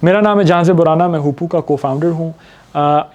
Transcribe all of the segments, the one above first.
मेरा नाम है जहां से बुराना, मैं हुपू का को-फाउंडर हूँ।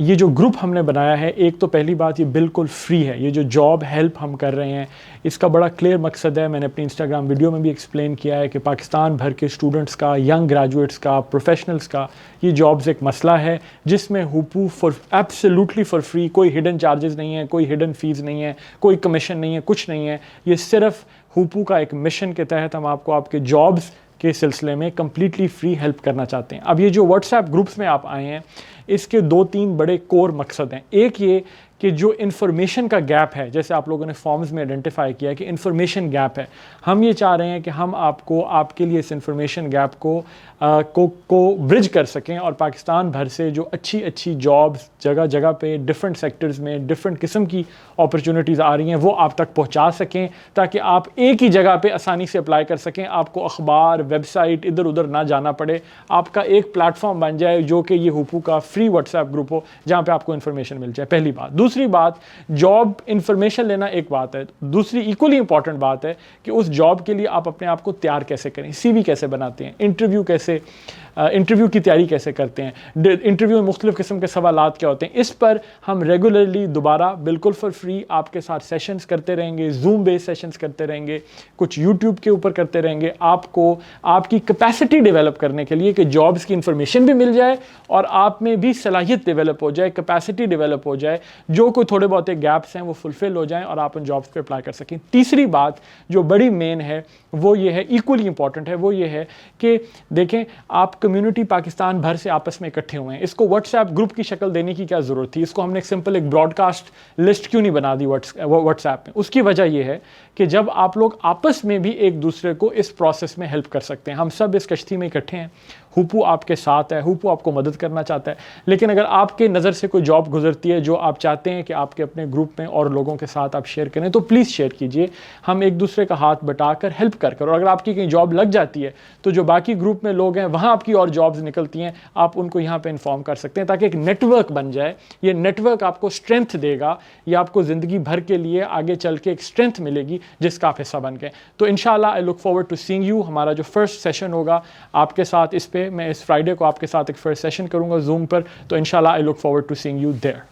ये जो ग्रुप हमने बनाया है, एक तो पहली बात ये बिल्कुल फ्री है। ये जो जॉब हेल्प हम कर रहे हैं, इसका बड़ा क्लियर मकसद है। मैंने अपनी इंस्टाग्राम वीडियो में भी एक्सप्लेन किया है कि पाकिस्तान भर के स्टूडेंट्स का, यंग ग्रेजुएट्स का, प्रोफेशनल्स का ये जॉब्स एक मसला है, जिसमें हुपू फॉर एब्सोल्युटली फॉर फ्री, कोई हिडन चार्जेस नहीं है, कोई हिडन फीस नहीं है, कोई कमीशन नहीं है, कुछ नहीं है। ये सिर्फ हुपू का एक मिशन के तहत हम आपको आपके जॉब्स के सिलसिले में कम्प्लीटली फ्री हेल्प करना चाहते हैं। अब ये जो व्हाट्सएप ग्रुप्स में आप आए हैं, इसके 2-3 बड़े कोर मकसद हैं। एक ये कि जो इन्फॉर्मेशन का गैप है, जैसे आप लोगों ने फॉर्म्स में आइडेंटिफाई किया कि इन्फॉर्मेशन गैप है, हम ये चाह रहे हैं कि हम आपको आपके लिए इस इन्फॉर्मेशन गैप को ब्रिज कर सकें और पाकिस्तान भर से जो अच्छी अच्छी जॉब्स जगह जगह पे डिफरेंट सेक्टर्स में डिफरेंट किस्म की अपॉर्चुनिटीज़ आ रही हैं, वो आप तक पहुंचा सकें, ताकि आप एक ही जगह पे आसानी से अप्लाई कर सकें। आपको अखबार, वेबसाइट इधर उधर ना जाना पड़े। आपका एक प्लेटफॉर्म बन जाए जो कि ये हुपू का फ्री व्हाट्सएप ग्रुप हो, जहाँ पे आपको इन्फॉर्मेशन मिल जाए। पहली बात। दूसरी बात, जॉब इन्फॉर्मेशन लेना एक बात है, दूसरी इक्वली इंपॉर्टेंट बात है कि उस जॉब के लिए आप अपने आप को तैयार कैसे करें, सीवी कैसे बनाते हैं, इंटरव्यू की तैयारी कैसे करते हैं, इंटरव्यू में मुख्तलिफ किस्म के सवालात क्या होते हैं। इस पर हम रेगुलरली दोबारा बिल्कुल फॉर फ्री आपके साथ सेशंस करते रहेंगे, जूम बेस्ड सेशंस करते रहेंगे, कुछ यूट्यूब के ऊपर करते रहेंगे, आपको आपकी कैपेसिटी डेवलप करने के लिए कि जॉब्स की इंफॉर्मेशन भी मिल जाए और आप में भी सलाहियत डेवलप हो जाए, कैपेसिटी डेवलप हो जाए, जो कोई थोड़े बहुत गैप्स हैं वो फुलफिल हो जाएं और आप उन जॉब्स पे अप्लाई कर सकें। तीसरी बात जो बड़ी मेन है वो ये है, इक्वली इंपॉर्टेंट है, वो ये है कि देखें, आप कम्युनिटी पाकिस्तान भर से आपस में इकट्ठे हुए हैं, इसको व्हाट्सएप ग्रुप की शक्ल देने की क्या ज़रूरत थी? इसको हमने एक सिंपल एक ब्रॉडकास्ट लिस्ट क्यों नहीं बना दी व्हाट्सएप में? उसकी वजह यह है कि जब आप लोग आपस में भी एक दूसरे को इस प्रोसेस में हेल्प कर सकते हैं। हम सब इस कश्ती में इकट्ठे हैं, हुपू आपके साथ है, हुपू आपको मदद करना चाहता है। लेकिन अगर आपके नज़र से कोई जॉब गुजरती है जो आप चाहते हैं कि आपके अपने ग्रुप में और लोगों के साथ आप शेयर करें, तो प्लीज़ शेयर कीजिए। हम एक दूसरे का हाथ बटाकर हेल्प कर और अगर आपकी कहीं जॉब लग जाती है तो जो बाकी ग्रुप में लोग हैं वहाँ आपकी और जॉब्स निकलती हैं, आप उनको यहाँ पे इन्फॉर्म कर सकते हैं, ताकि एक नेटवर्क बन जाए। ये नेटवर्क आपको स्ट्रेंथ देगा, ये आपको ज़िंदगी भर के लिए आगे चल के एक स्ट्रेंथ मिलेगी जिसका आप हिस्सा बन गए। तो इंशाल्लाह I look forward to seeing you. हमारा जो फर्स्ट सेशन होगा आपके साथ, इस पे मैं इस फ्राइडे को आपके साथ एक फर्स्ट सेशन करूंगा जूम पर, तो इंशाल्लाह I look forward to seeing you there.